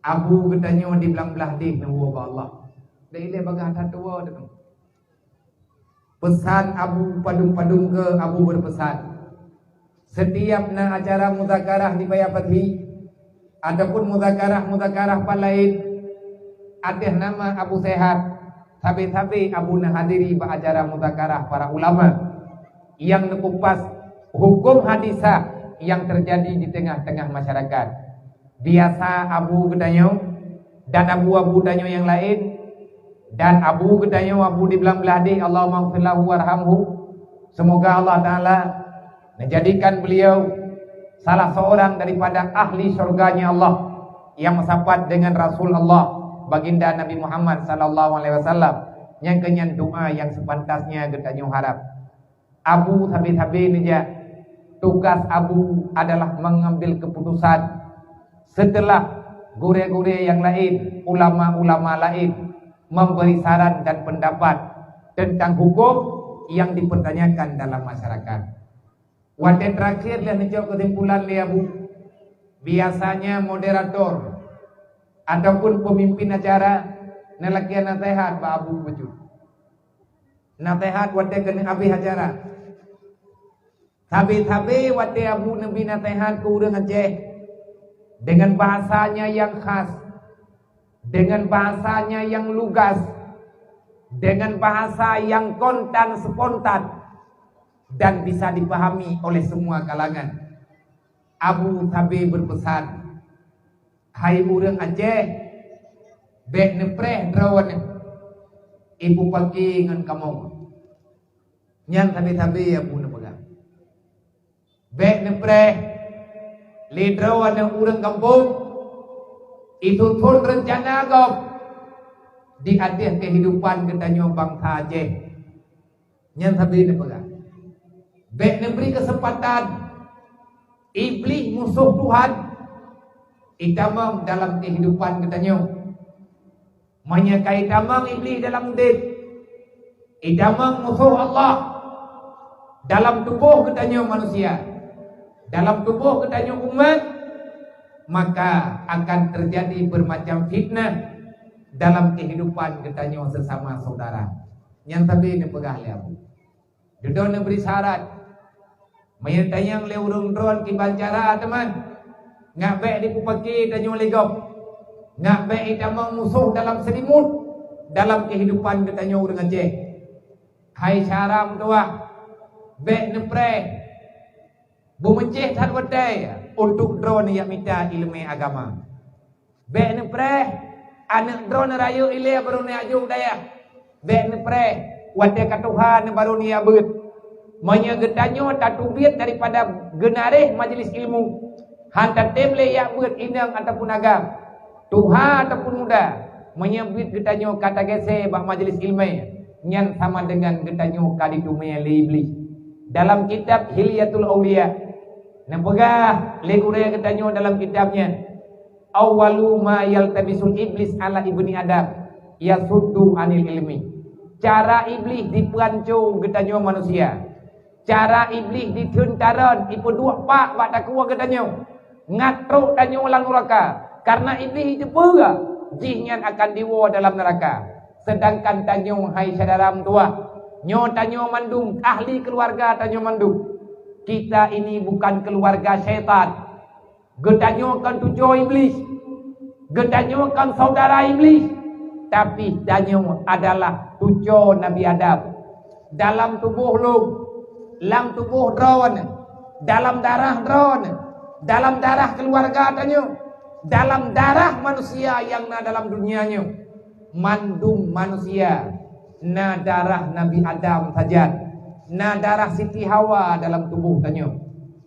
Abu katanya di belah-belah dik nawa ba Allah. Dai le bagah tatua tu. Pesan Abu padung-padung ke Abu berpesan. Setiap na acara muzakarah di Bayapati ataupun muzakarah lain atas nama Abu Sehat, sabi-sabi Abu na hadiri ba acara muzakarah para ulama yang nekupas hukum hadisah yang terjadi di tengah-tengah masyarakat. Biasa Abu Gedanyo dan Abu Danyo yang lain dan Abu Gedanyo Abu di belah-belah di Allahumma gfirlahu warhamhu. Semoga Allah Ta'ala menjadikan beliau salah seorang daripada ahli surganya Allah yang mensapat dengan Rasul Allah baginda Nabi Muhammad sallallahu alaihi wasallam yang kenyan doa yang sepantasnya Gedanyo harap. Abu sabi-sabi nija tugas Abu adalah mengambil keputusan setelah gure-gure yang lain, ulama-ulama lain memberi saran dan pendapat tentang hukum yang dipertanyakan dalam masyarakat. Waktu terakhir dan menjawab kesimpulan dia Abu, biasanya moderator ataupun pemimpin acara nelakian nasihat Pak Abu wujud. Nasihat waktu kena habis acara. Tabi-tabi waktu Abu Nabi nasihat ke orang Aceh dengan bahasanya yang khas, dengan bahasanya yang lugas, dengan bahasa yang kontan spontan dan bisa dipahami oleh semua kalangan. Abu Tabi berpesan, hai orang Aceh, bek nepreh drawan ibu pagi dengan kamu. Nyan tabi-tabi Abu nepegang. Bek nepreh lidrawan yang orang kampung itu pun rencana agam di atas kehidupan Gedanyo bangsa Aceh. Nyan tabi nepegang. Bek memberi kesempatan iblis musuh Tuhan itamang dalam kehidupan Gedanyo. Menyakai itamang iblis dalam din, itamang musuh Allah dalam tubuh Gedanyo manusia, dalam tubuh Gedanyo umat, maka akan terjadi bermacam fitnah dalam kehidupan Gedanyo sesama saudara. Yang tadi ni pegah le Abu. Duduk ni beri syarat. Mayatayang le urung dron ki bancara teman. Ngak bek di pupaki Gedanyo legop. Ngak bek itamang musuh dalam selimut dalam kehidupan Gedanyo urang Aceh. Hai syaram tua. Bek nepre bumeceh tan wadai untuk drone yang minta ilmu agama. Bek nepre anak drone rayu ile baru ni ajuk daya. Bek nepre wadai katuhan baru ni abut. Manya Gedanyo tatubit daripada genareh majlis ilmu. Hantar temle yang buat inang ataupun agam. Tuha ataupun muda menyebut Gedanyo kata gese bak majlis ilmu. Nyan sama dengan Gedanyo kadidumnya li iblis. Dalam kitab Hilyatul Auliya nempegah legure Gedanyo dalam kitabnya awwalu ma yaltabisul iblis ala ibni adam yasuddu anil ilmi. Cara iblis diperancu Gedanyo manusia, cara iblis ditentaran ipu dua pak bak takwa Gedanyo ngatruk Danyo ulang neraka karena iblis itu pura jihnya akan diwa dalam neraka. Sedangkan Danyo hai sadaram tua nyo Danyo mandung ahli keluarga Danyo mandung. Kita ini bukan keluarga syaitan. Gedanyo kan tujuh iblis. Gedanyo kan saudara iblis. Tapi Danyo adalah tujuh Nabi Adam. Dalam tubuh lu, dalam tubuh drone, dalam darah drone, dalam darah keluarga Danyo, dalam darah manusia yang na dalam dunianya. Mandung manusia. Na darah Nabi Adam saja, na darah Siti Hawa dalam tubuh Danyo.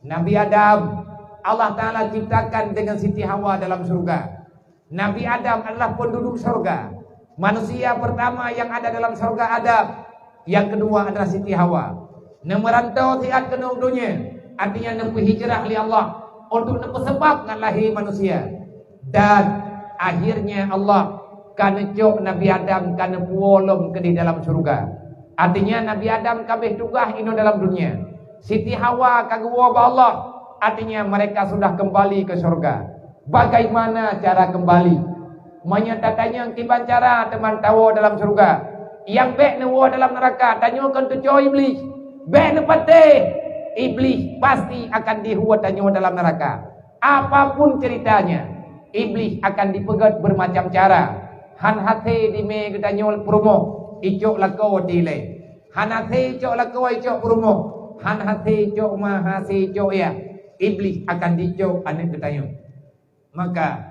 Nabi Adam Allah Ta'ala ciptakan dengan Siti Hawa dalam surga. Nabi Adam adalah penduduk surga. Manusia pertama yang ada dalam surga Adam. Yang kedua adalah Siti Hawa. Merantau tiat ke dunia, artinya nempuh hijrah li Allah untuk nempuh sebab ngan lahir manusia. Dan akhirnya Allah karena jok Nabi Adam karena puolom ke di dalam surga. Artinya Nabi Adam kabeh tugah ino dalam dunia. Siti Hawa kagua ba Allah. Artinya mereka sudah kembali ke surga. Bagaimana cara kembali? Menyatakannya kiban cara teman tahu dalam surga. Yang baik nawa dalam neraka. Tanyakan tujuh iblis. Baik nepate. Iblis pasti akan dihuat tanyakan dalam neraka. Apapun ceritanya, iblis akan dipegat bermacam cara. Han hati di me ketanyol promo. Icok lakau dile. Han hati icok lakau icok promo. Han hati icok mahasi icok ya. Iblis akan dicok anak ketanyol. Maka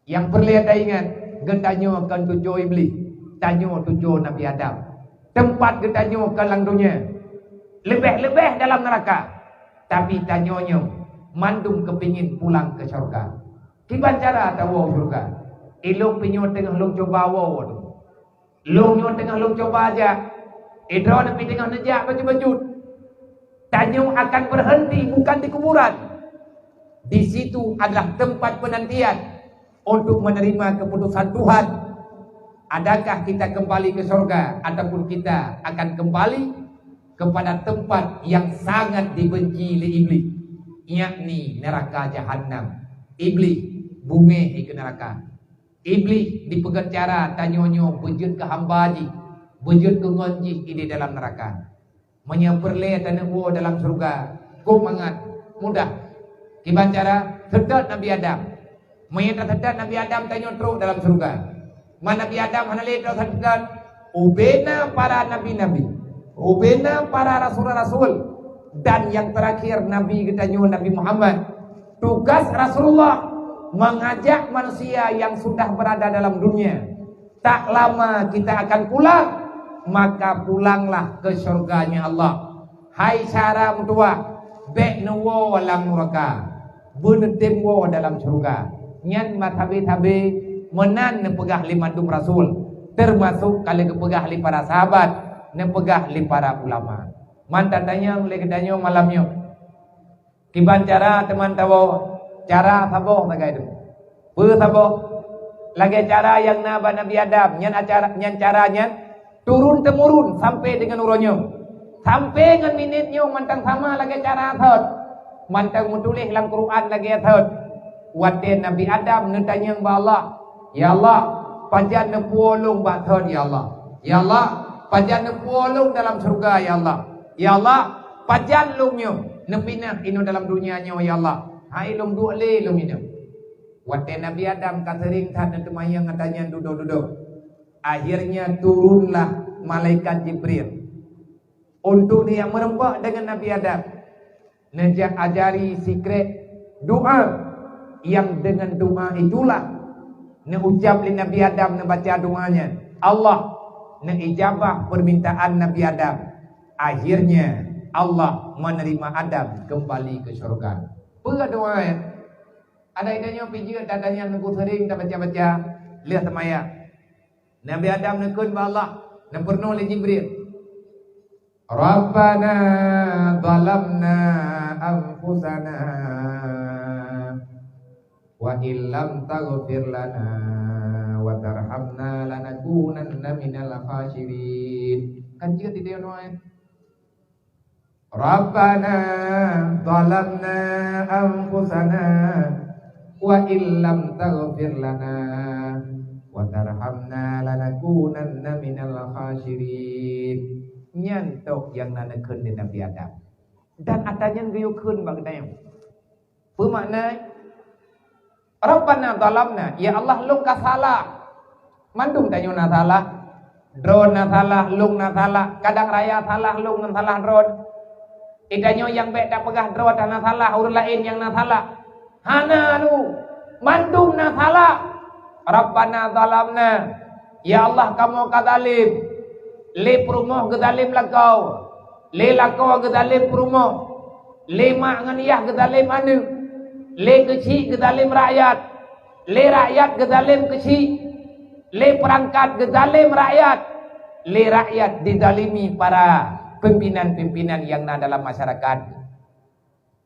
yang perlu kita ingat, getanyo akan tujuh iblis, tanyo tujuh Nabi Adam. Tempat getanyo kalang dunia, lebih-lebih dalam neraka. Tapi tanyonyo mandum kepingin pulang ke surga. Kiban cara tahu surga? Ilung pinyo tengah lung coba wow tu. Lung nyo tengah lung coba aja. Idro nabi tengah nejak baju-baju. Tanyo akan berhenti bukan di kuburan. Di situ adalah tempat penantian untuk menerima keputusan Tuhan. Adakah kita kembali ke surga ataupun kita akan kembali kepada tempat yang sangat dibenci oleh iblis, yakni neraka jahanam. Iblis bumi ke neraka. Iblis dipegat cara tanyonyo bejut ke hambaji, bejut ke ngonji di dalam neraka. Menyamperle tanamu dalam surga. Kau mangat mudah. Kiban cara sedot Nabi Adam. Mayat sedot Nabi Adam tanyo teruk dalam surga. Mana Nabi Adam hanale terus sedot. Ubena para nabi-nabi. Ubena para rasul-rasul. Dan yang terakhir Nabi kita nyu Nabi Muhammad. Tugas Rasulullah mengajak manusia yang sudah berada dalam dunia. Tak lama kita akan pulang, maka pulanglah ke surganya Allah. Hai cara mutua, bek nuwo walam neraka. Benetim wo dalam surga. Nyan matabe-tabe menan nepegah lima dum rasul. Termasuk kali kepegah li para sahabat, nepegah li para ulama. Mantan tanya oleh kedanyo malamnya. Kiban cara teman tahu cara sabo tagai itu. Pu sabo lagi cara yang Nabi Adam nyan caranya turun temurun sampai dengan uronyo. Sampai dengan minitnya mantan sama lagi cara thot. Mantang menulis dalam Quran lagi thot. Waten Nabi Adam nentanya ba Allah. Ya Allah, panjang nepolong ba thot ya Allah. Ya Allah, panjang nepolong dalam surga ya Allah. Ya Allah, panjang lumnyo nepinah ino dalam dunianya ya Allah. Hai lum dua le lum ino. Waten Nabi Adam kasering thad temayang katanya duduk-duduk. Akhirnya turunlah malaikat Jibril untuk dia merembak dengan Nabi Adam. Nejak ajari secret doa yang dengan doa itulah neucap li Nabi Adam nebaca doanya. Allah neijabah permintaan Nabi Adam. Akhirnya Allah menerima Adam kembali ke surga. Apa doa ya? Ada idenya pijak dadanya nunggu sering tak baca-baca lihat semaya. Nabi Adam nekun ba Allah, nemperno li Jibril. Rabbana zalamna anfusana wa illam taghfir lana wa tarhamna lanakunanna minal khasirin. Kan juga tidak doa. Rabbana zalamna anfusana wa illam taghfir lana wa tarhamna lanakunanna minal khasirin. Nyantok yang nanakeun di Nabi Adam. Dan adanya gayukeun bagdayang. Bermakna Rabbana zalamna, ya Allah lung ka salah. Mandung tanyo na salah. Drone na salah, lung na salah, kadang raya salah, lung na salah drone. Idanyo yang baik tak pegah drone na salah, urut lain yang na salah. Hana nu mandung na salah. Rabbana zalamna, ya Allah kamu kadzalim. Le perumoh gedalim lakau. Le lakau gedalim perumoh. Le mak nganiyah gedalim anu. Le kecil gedalim rakyat. Le rakyat gedalim kecil. Le perangkat gedalim rakyat. Le rakyat didalimi para pimpinan-pimpinan yang ada dalam masyarakat.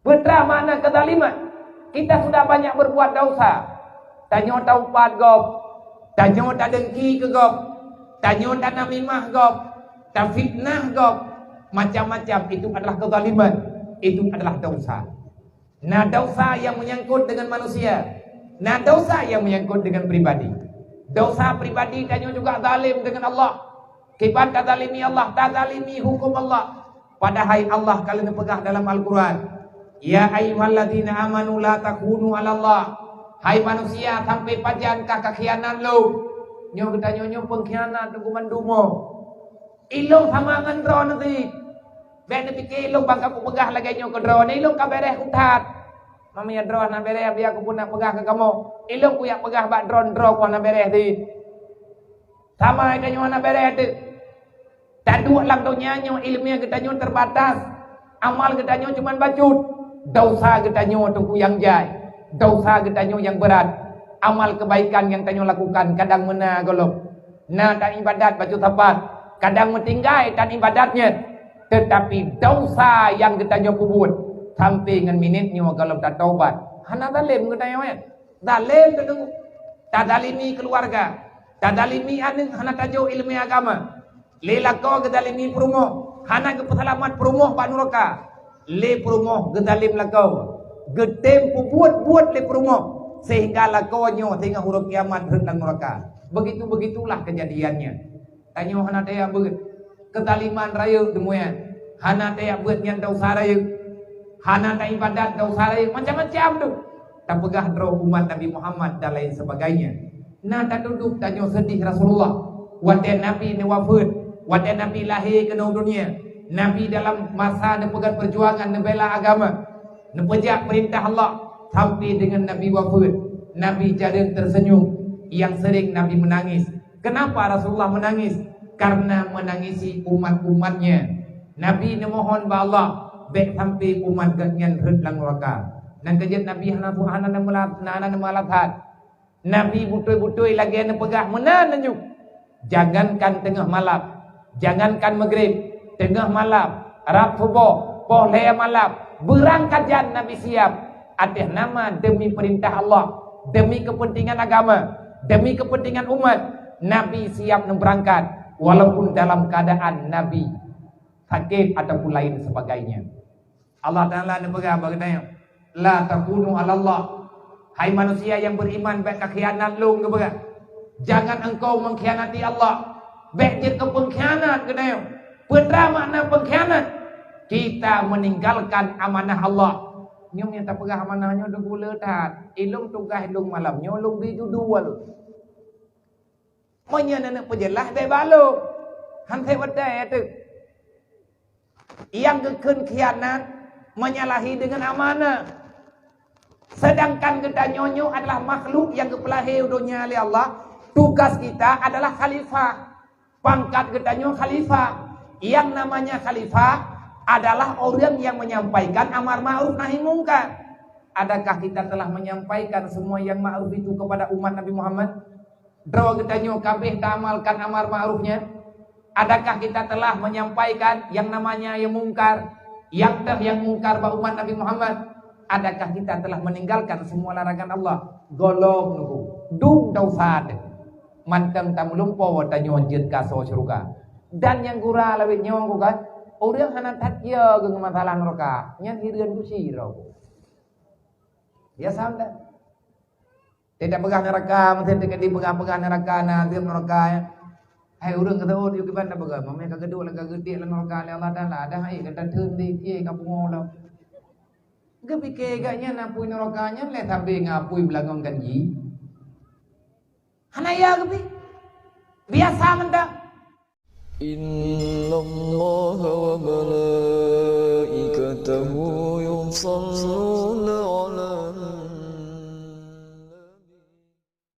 Betra mana kedaliman? Kita sudah banyak berbuat dosa. Tanyo taubat gop. Tanyo tak dengki ke gop. Tanyo tak namimah gop, tak fitnah gop, macam-macam itu adalah kezaliman, itu adalah dosa. Nah dosa yang menyangkut dengan manusia, nah dosa yang menyangkut dengan pribadi. Dosa pribadi tanya juga zalim dengan Allah. Kibat tak zalimi Allah, tak zalimi hukum Allah. Padahal Allah kalian pegang dalam Al-Quran. Ya ayyuhalladzina amanu la takunu 'ala Allah. Hai manusia sampai pajan kakak khianat lu. Nyo kita nyo pengkhianat tu mandumo. Ilong sama ngan dro nanti. Ben pikir ilong bang aku pegah lagi nyo ke dro ni ilong ka bereh utat. Mami ya dro na bereh biar aku pun nak pegah ke kamu. Ilong ku yak pegah bak dro ku na bereh ti. Sama ada nyo na bereh tu. Tak dua lang dunia nyo ilmu kita nyo terbatas. Amal kita nyo cuma bacut. Dosa kita nyo tu yang jai. Dosa kita nyo yang berat. Amal kebaikan yang tanyo lakukan kadang mena golok. Nah tak ibadat baju tapat. Kadang mentinggai tak ibadatnya. Tetapi dosa yang kita nyo buat sampai dengan minitnya kalau tak taubat. Hana dalim kita nyo ya. Dalim tu tak dalimi keluarga. Tak dalimi aning hana tajo ilmu agama. Lelako gedalimi perumoh. Hana ke pesalamat perumoh pak neraka. Le perumoh gedalim lakau. Gedem buat le perumoh. Sehingga lakonyo sehingga huruf kiamat hendak neraka. Begitulah kejadiannya. Tanyo hana daya beut ketaliman raya demuyan. Hana daya beut nyan dosa raya. Hana daya ibadat dosa raya macam-macam tu. Tak pegah roh umat Nabi Muhammad dan lain sebagainya. Nah tak duduk tanyo sedih Rasulullah. Wate Nabi ni wafat, wate Nabi lahir ke dunia. Nabi dalam masa nepegat perjuangan nebela agama. Nepejak perintah Allah. Sampai dengan Nabi wafat, Nabi jarang tersenyum. Yang sering Nabi menangis. Kenapa Rasulullah menangis? Karena menangisi umat-umatnya. Nabi memohon ba Allah baik sampai umat ganyan redlang neraka. Dan kejadian Nabi hana malathat. Nabi butoi-butoi lagi ana pegah menan nyu. Jangankan tengah malam, jangankan maghrib, tengah malam, Arab subuh, pohle malam, berangkat jan Nabi siap. Atas nama demi perintah Allah, demi kepentingan agama, demi kepentingan umat, Nabi siap berangkat walaupun dalam keadaan Nabi sakit ataupun lain sebagainya. Allah Ta'ala berkata baginda, la takunu 'ala Allah. Hai manusia yang beriman baik khianat lu kebergat. Jangan engkau mengkhianati Allah. Baik dia pengkhianat kena. Pedra makna pengkhianat. Kita meninggalkan amanah Allah. Nyom yang tak pegah amanahnya udah gula tat. Ilung tugas ilung malam nyolong biju dual. Monya nak pejelah dai balu. Han thai wadai tu. Yang gekun khianat menyalahi dengan amanah. Sedangkan kita nyonyo adalah makhluk yang kepelahir dunia oleh Allah. Tugas kita adalah khalifah. Pangkat kita nyo khalifah. Yang namanya khalifah adalah orang yang menyampaikan amar ma'ruf nahi mungkar. Adakah kita telah menyampaikan semua yang ma'ruf itu kepada umat Nabi Muhammad? Draw kita nyo kabeh amalkan amar ma'rufnya. Adakah kita telah menyampaikan yang namanya yang mungkar, yang mungkar ba umat Nabi Muhammad? Adakah kita telah meninggalkan semua larangan Allah? Golong nunggu dung dosa manteng tamulumpo tanyo jet kaso syurga. Dan yang gura lawit nyong kan orang hana tatya geng masalah neraka nyan hireun ku siro. Ya samda. Tidak pegang neraka, mesti tidak dipegang-pegang neraka na dia neraka. Hai urang kata oh dia kiban dah pegang, mame ka geduk ka gede la neraka le Allah Taala dah hai kata teun di kie ka pungolo. Gepike gaknya napui nerakanya le sampai ngapui belangong ganji. Hanaya gepi. Biasa mendak. Inna Allah wa malaikatahu yusalluna